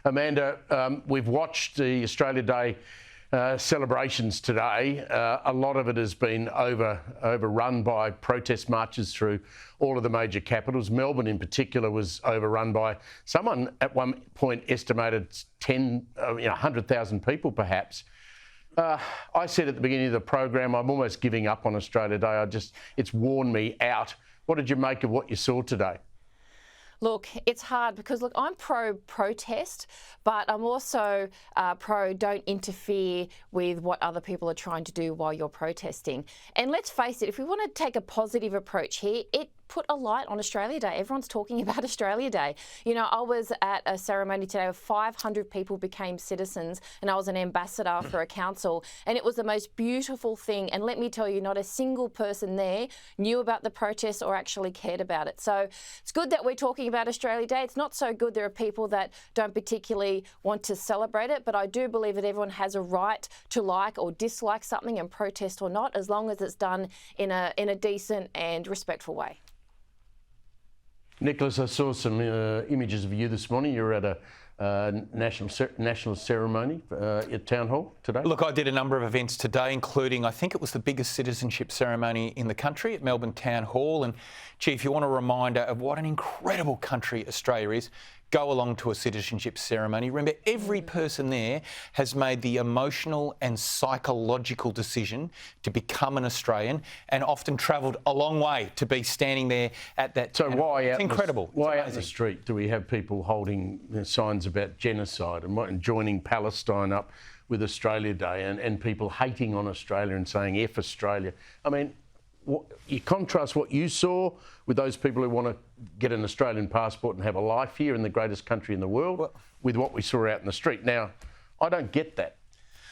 Amanda, we've watched the Australia Day celebrations today. A lot of it has been overrun by protest marches through all of the major capitals. Melbourne in particular was overrun by, someone at one point estimated 100,000 people perhaps. I said at the beginning of the program, I'm almost giving up on Australia Day. It's worn me out. What did you make of what you saw today? Look, it's hard because, look, I'm pro-protest, but I'm also pro don't interfere with what other people are trying to do while you're protesting. And let's face it, if we want to take a positive approach here, it put a light on Australia Day. Everyone's talking about Australia Day. You know, I was at a ceremony today where 500 people became citizens and I was an ambassador for a council, and it was the most beautiful thing. And let me tell you, not a single person there knew about the protest or actually cared about it. So it's good that we're talking about Australia Day. It's not so good there are people that don't particularly want to celebrate it, but I do believe that everyone has a right to like or dislike something and protest or not, as long as it's done in a decent and respectful way. Nicholas, I saw some images of you this morning. You were at a national ceremony at Town Hall today. Look, I did a number of events today, including, I think it was the biggest citizenship ceremony in the country at Melbourne Town Hall. And, Chief, you want a reminder of what an incredible country Australia is, go along to a citizenship ceremony. Remember, every person there has made the emotional and psychological decision to become an Australian and often travelled a long way to be standing there at that. So why it's incredible. Why out in the street do we have people holding signs about genocide and joining Palestine up with Australia Day and people hating on Australia and saying F Australia? I mean, you contrast what you saw with those people who want to get an Australian passport and have a life here in the greatest country in the world with what we saw out in the street. Now, I don't get that.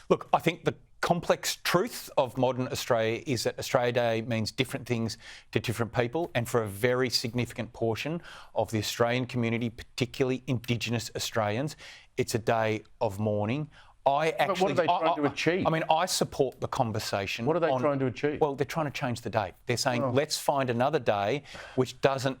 Look, I think the complex truth of modern Australia is that Australia Day means different things to different people, and for a very significant portion of the Australian community, particularly Indigenous Australians, it's a day of mourning. But what are they trying to achieve? I mean, I support the conversation. What are they trying to achieve? Well, they're trying to change the date. They're saying, let's find another day which doesn't,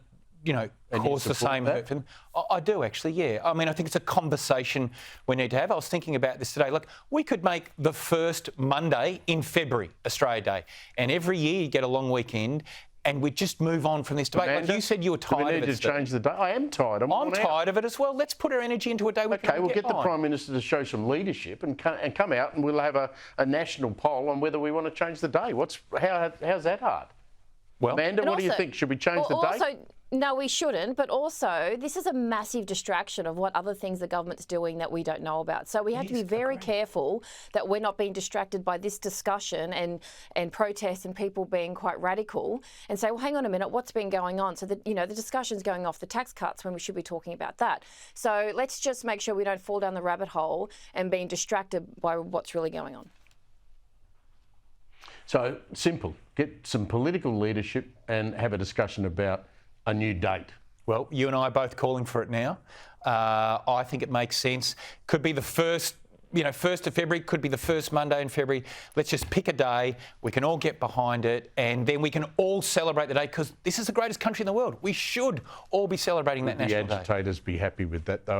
cause the same hurt for them. I do, actually, yeah. I mean, I think it's a conversation we need to have. I was thinking about this today. Look, we could make the first Monday in February Australia Day, and every year you get a long weekend, and we just move on from this debate. Amanda, like you said, you were tired of it. We need to change the day. I am tired. I'm tired of it as well. Let's put our energy into a day we can we'll get the Prime Minister to show some leadership and come out, and we'll have a national poll on whether we want to change the day. How's that hard? Well, Amanda, what do you think? Should we change the day? No, we shouldn't. But also, this is a massive distraction of what other things the government's doing that we don't know about. So we have to be very careful that we're not being distracted by this discussion and protests and people being quite radical and say, well, hang on a minute, what's been going on? So that, the discussion's going off the tax cuts when we should be talking about that. So let's just make sure we don't fall down the rabbit hole and being distracted by what's really going on. So simple, get some political leadership and have a discussion about a new date. Well, you and I are both calling for it now. I think it makes sense. Could be the first, 1st of February, could be the first Monday in February. Let's just pick a day. We can all get behind it, and then we can all celebrate the day, because this is the greatest country in the world. We should all be celebrating that national day. The agitators be happy with that, though.